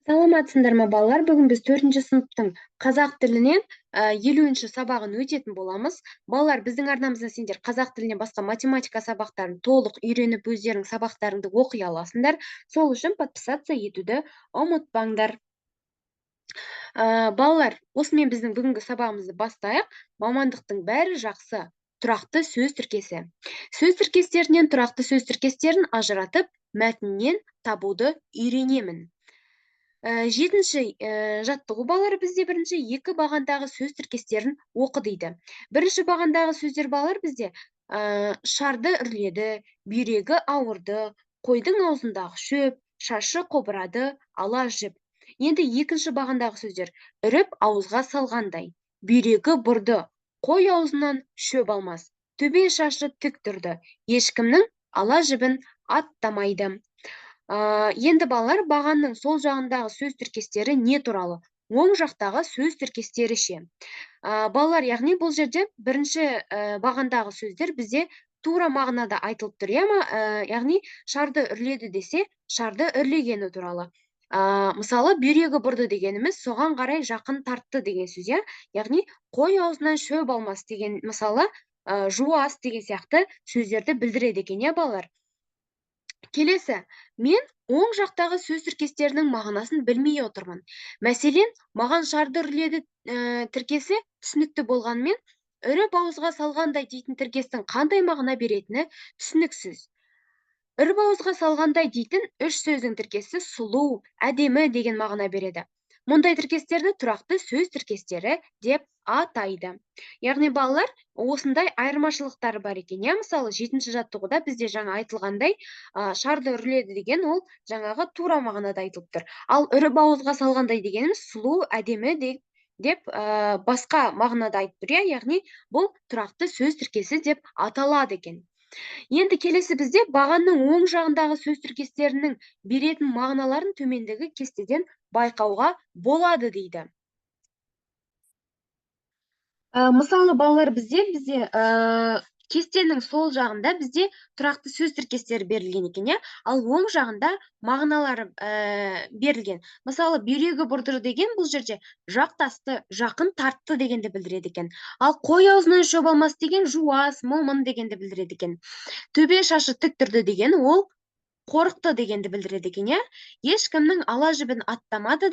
Саламатсыңдар ма балалар? Бүгін біз 4-ші сыныптың қазақ тілінен 50-ші сабағын өтетін боламыз. Балалар, біздің арнамызда сендер қазақ тілінен басқа математика сабақтарын толық үйреніп, өздерің сабақтарыңды оқи аласыңдар. Сол үшін подписаться етуді ұмытпаңдар. Балалар, осымен біздің бүгінгі сабағымызды бастайық. Мамандықтың бәрі жақсы. Тұрақты сөз тіркесі. Сөз тіркестерінен тұрақты сөз тіркестерін ажыратып, мәтіннен табуды үйренемін. 7-ші жаттығу балалар бізде бірінші екі бағандағы сөз тіркестерін оқы дейді. Бірінші бағандағы сөздер балалар бізде шарды үрледі, бүйрегі ауырды, қойдың аузындағы шөп, шашы қобырады, ала жіп. Енді екінші бағандағы сөздер үріп ауызға салғандай, бүйрегі бұрды, қой аузынан шөп алмас, төбе шашы тік тұрды, ешкімнің ала жібін аттамайды. Енді балалар, бағанның сол жағындағы сөз тіркестері не туралы? Оң жақтағы сөз тіркестері ше. Балалар, яғни бұл жерде бірінші бағандағы сөздер бізде тура мағынада айтылып тұр, яғни шарды үрледі десе, шарды үрлегені туралы. Мысалы, бүйрегі бұрды дегеніміз соған қарай жақын тартты деген сөз, яғни қой аузынан шөп алмас деген, мысалы, жуас деген сияқты сөздерді білдіреді екен, балалар. Келесі, мен оң жақтағы сөз тіркестерінің мағынасын білмей отырмын. Мәселен, маған шарды үрледі тіркесі түсінікті болғанмен, үріп ауызға салғандай дейтін тіркестің қандай мағына беретіні түсініксіз. Үріп ауызға салғандай дейтін үш сөздің тіркесі сұлу, әдемі деген мағына береді. Мұндай тіркестерді тұрақты сөз тіркестері деп атайды. Яғни балалар, осындай айырмашылықтары бар екен. Мысалы, 7-ші жаттығуда бізде жаңа айтылғандай, шарды үрледі деген ол жаңағы тура мағынада айтылып тұр. Ал үріп ауызға салғандай дегеніміз сұлу, әдемі деп басқа мағынада айтып тұр, яғни бұл тұрақты сөз тіркесі деп аталады екен. Енді келесі бізде бағанның оң жағындағы сөз тіркестерінің беретін мағыналарын төмендегі кестеден байқауға болады дейді. Мысалы, балалар, бізде кестенің сол жағында бізде тұрақты сөз тіркестері берілген екен, ал оң жағында мағыналары берілген. Мысалы, бүйрегі бұрды деген бұл жерде жақтасты, жақын тартты дегенді білдіреді екен. Ал қой аузынан шөп алмас деген жуас, момын дегенді білдіреді екен. Төбе шашы тік тұрды деген ол қорықты дегенді білдіреді екен, ешкімнің ала жібін аттамайды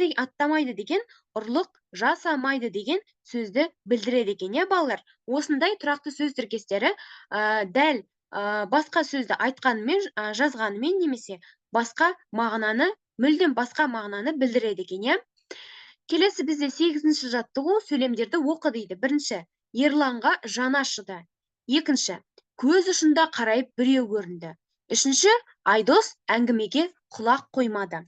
деген ұрлық жасамайды деген сөзді білдіреді екен, балалар. Осындай тұрақты сөз тіркестері дәл басқа сөзді айтқанымен, жазғанымен немесе басқа мағынаны, мүлдем басқа мағынаны білдіреді екен. Келесі бізде 8-ші жаттығу сөйлемдерді оқы дейді. Бірінші, Ерланға жаны ашыды. Екінші, көз ұшында қарайып біреу көрінді. Үшінші, Айдос әңгімеге құлақ қоймады.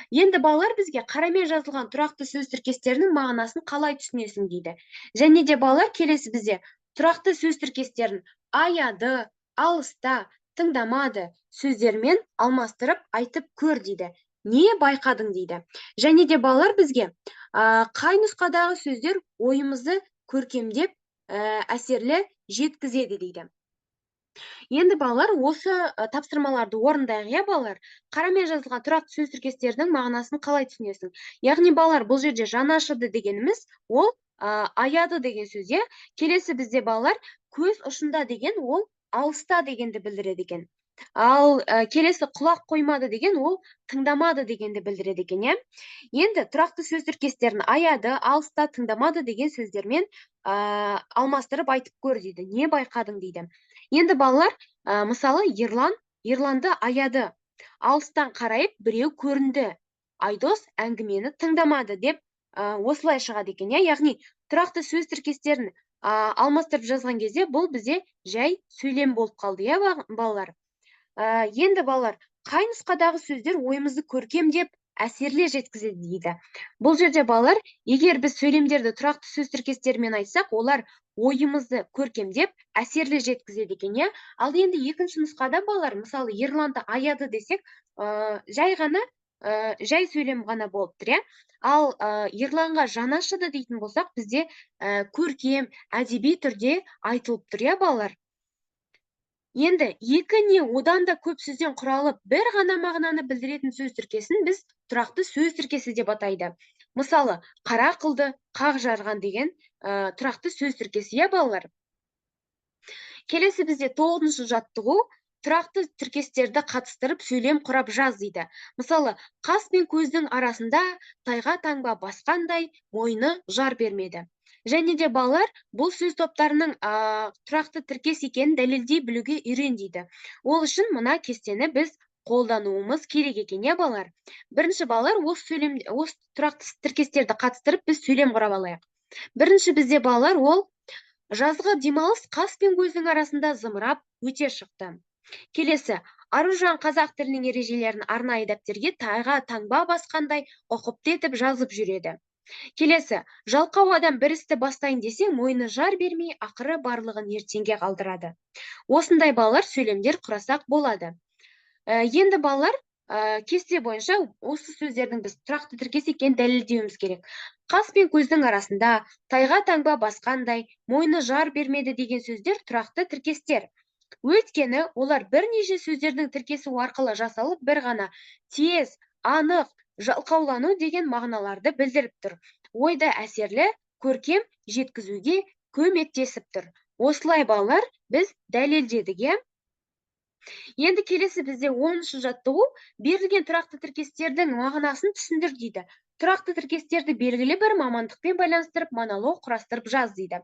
Енді балалар, бізге қарамен жазылған тұрақты сөз тіркестерінің мағынасын қалай түсінесің дейді. Және де балалар, келесі бізде тұрақты сөз тіркестерін аяды, алыста, тыңдамады сөздермен алмастырып айтып көр дейді. Не байқадың дейді. Және де балалар, бізге қай нұсқадағы сөздер ойымызды көркемдеп әсерлі жеткізеді дейді. Енді балалар, осы тапсырмаларды орындайық, балалар. Қарамен жазылған тұрақты сөз тіркестерінің мағынасын қалай түсінесің? Яғни балалар, бұл жерде жаны ашыды дегеніміз, ол аяды деген сөз, Келесі бізде балалар, көз ұшында деген ол алыста дегенді білдіреді екен. Ал келесі құлақ қоймады деген ол тыңдамады дегенді білдіреді екен, Енді тұрақты сөз тіркестерін аяды, алыста, тыңдамады деген сөздермен алмастырып айтып көр дейді. Не байқадың дейді. Енді балалар, мысалы, Ерланды аяды, алыстан қарайып біреу көрінді. Айдос әңгімені тыңдамады деп осылай шығады екен, яғни тұрақты сөз тіркестерін алмастырып жазған кезде бұл бізде жай сөйлем болып қалды, балалар. Енді балалар, қай нұсқадағы сөздер ойымызды көркемдеп әсерлі жеткізеді дейді. Бұл жерде балалар, егер біз сөйлемдерді тұрақты сөз тіркестерімен айтсақ, олар ойымызды көркемдеп әсерлі жеткізеді екен, Ал енді екінші нұсқада балалар, мысалы, Ерланды аяды десек, жай сөйлем ғана болып тұр, Ал Ерланға жаны ашыды дейтін болсақ, бізде көркем, әдеби түрде айтылып тұр, балалар. Енді екі не одан да көп сөзден құралып бір ғана мағынаны білдіретін сөз тіркесін біз тұрақты сөз тіркесі деп атайды. Мысалы, қара қылды, қақ жарған деген тұрақты сөз тіркесі, иә балалар? Келесі бізде 9-шы жаттығу тұрақты тіркестерді қатыстырып сөйлем құрап жаз дейді. Мысалы, қас пен көздің арасында тайға таңба басқандай мойны жар бермеді. Және де балалар бұл сөз топтарының тұрақты тіркес екенін дәлелдей білуге үйрен дейді. Ол үшін мына кестені біз қолдануымыз керек екен, иә балалар? Бірінші балалар осы тұрақты тіркестерді қатыстырып біз сөйлем құрап алайық. Бірінші бізде балалар ол жазғы демалыс қас пен көздің арасында зымырап өте шықты. Келесі, Аружан қазақ тілінің ережелерін арнайы дәптерге тайға таңба басқандай ұқыпты етіп жазып жүреді. Келесі, жалқау адам бір істі бастайын десе, мойны жар бермей, ақыры барлығын ертеңге қалдырады. Осындай балалар сөйлемдер құрасақ болады. Енді балалар, кесте бойынша осы сөздердің біз тұрақты тіркес екенін дәлелдеуіміз керек. Қас пен көздің арасында тайға таңба басқандай мойны жар бермеді деген сөздер тұрақты тіркестер. Өйткені олар бірнеше сөздердің тіркесі арқылы жасалып, бір ғана тез, анық, жалқаулану деген мағыналарды білдіріп тұр. Ойды әсерлі, көркем жеткізуге көмектесіп тұр. Осылай балалар біз дәлелдедік, иә? Енді келесі бізде 10-шы жаттығу берілген тұрақты тіркестердің мағынасын түсіндір дейді. Тұрақты тіркестерді белгілі бір мамандықпен байланыстырып, монолог құрастырып жаз дейді.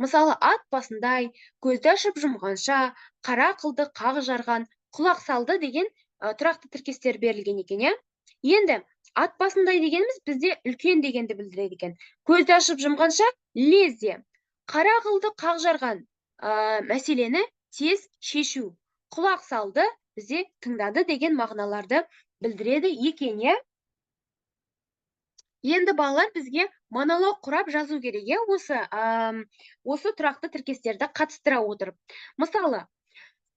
Мысалы, ат басындай, көзді ашып жұмғанша, қара қылды, қақ жарған, құлақ салды деген тұрақты тіркестер берілген екен, иә? Енді ат басындай дегеніміз бізде үлкен дегенді білдіреді екен. Көзді ашып жұмғанша лезде, қара қылды, қақ жарған мәселені тез шешу. Құлақ салды, бізде тыңдады деген мағыналарды білдіреді екен, иә? Енді балалар бізге монолог құрап жазу керек, иә? Осы тұрақты тіркестерді қатыстыра отырып. Мысалы,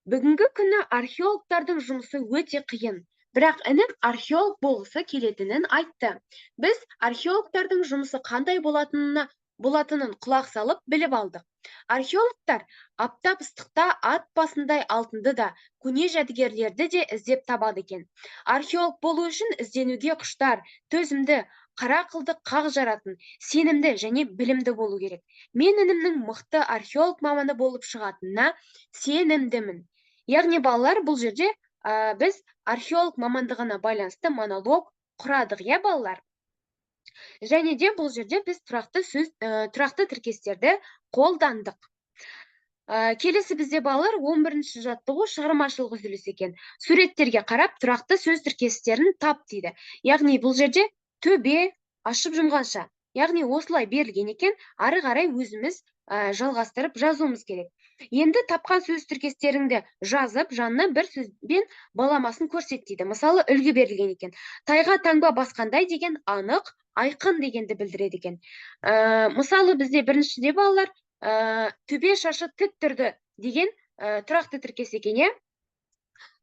бүгінгі күні археологтардың жұмысы өте қиын. Бірақ інім археолог болғысы келетінін айтты. Біз археологтардың жұмысы қандай болатынын құлақ салып біліп алдық. Археологтар аптап ыстықта ат басындай алтынды да, көне жәдігерлерді де іздеп табады екен. Археолог болу үшін ізденуге құштар, төзімді, қара қылды қақ жаратын, сенімді және білімді болу керек. Мен інімнің мықты археолог маманы болып шығатынына сенімдімін. Яғни балалар, бұл жерде біз археолог мамандығына байланысты монолог құрадық, иә балалар? Және де бұл жерде біз тұрақты тіркестерді қолдандық. Келесі бізде балалар 11-ші жаттығу шығармашылық үзіліс екен. Суреттерге қарап тұрақты сөз тіркестерін тап дейді. Яғни бұл жерде төбе ашып жұмғанша. Яғни осылай берілген екен, ары қарай өзіміз жалғастырып жазуымыз керек. Енді тапқан сөз тіркестеріңді жазып, жанына бір сөзбен баламасын көрсет дейді. Мысалы, үлгі берілген екен. Тайға таңба басқандай деген анық, айқын дегенді білдіреді екен. Мысалы, бізде біріншіде балалар төбе шашы тік тұрды деген тұрақты тіркес екен, иә?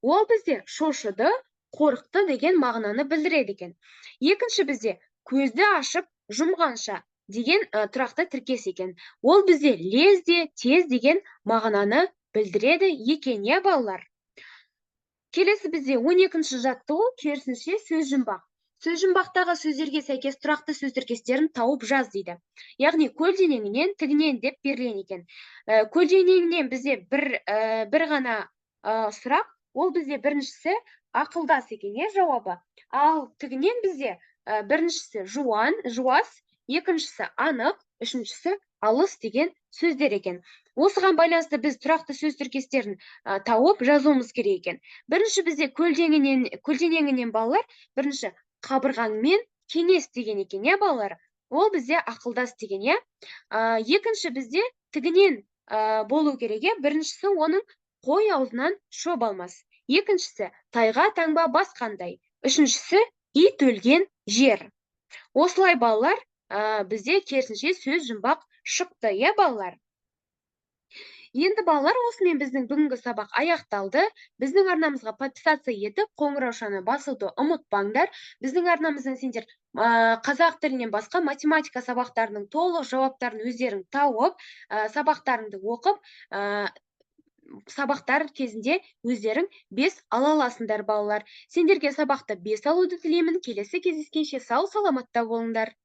Ол бізде шошыды, қорықты деген мағынаны білдіреді екен. Екінші бізде көзді ашып жұмғанша деген тұрақты тіркес екен. Ол бізде лезде, тез деген мағынаны білдіреді екен, иә балалар? Келесі бізде 12-ші жаттығу керісінше сөз жұмбақ. Сөз жұмбақтағы сөздерге сәйкес тұрақты сөз тіркестерін тауып жаз дейді. Яғни көлденеңінен тігінен деп берілген екен. Көлденеңінен бізде бір ғана сұрақ, ол бізде біріншісі ақылдас екен, жауабы. Ал тігінен бізде біріншісі жуас, екіншісі анық, үшіншісі алыс деген сөздер екен. Осыған байланысты біз тұрақты сөз тіркестерін тауып жазуымыз керек екен. Бірінші бізде көлденеңінен балалар, бірінші қабырғаңмен кеңес деген екен, балалар? Ол бізде ақылдас деген, екінші бізде тігінен болу керек, біріншісі оның қой аузынан шөп алмас. Екіншісі тайға таңба басқандай. Үшіншісі ит өлген жер. Осылай балалар, бізде керісінше сөз жұмбақ шықты, балалар? Енді балалар, осымен біздің бүгінгі сабақ аяқталды. Біздің арнамызға подписаться етіп, қоңыраушаны басуды ұмытпаңдар. Біздің арнамыздан сендер қазақ тілінен басқа математика сабақтарының толық жауаптарын өздерің тауып, сабақтарыңды оқып, сабақтар кезінде өздерің 5 ала аласыңдар балалар. Сендерге сабақта 5 алуды тілеймін. Келесі кездескенше сау саламатта болыңдар.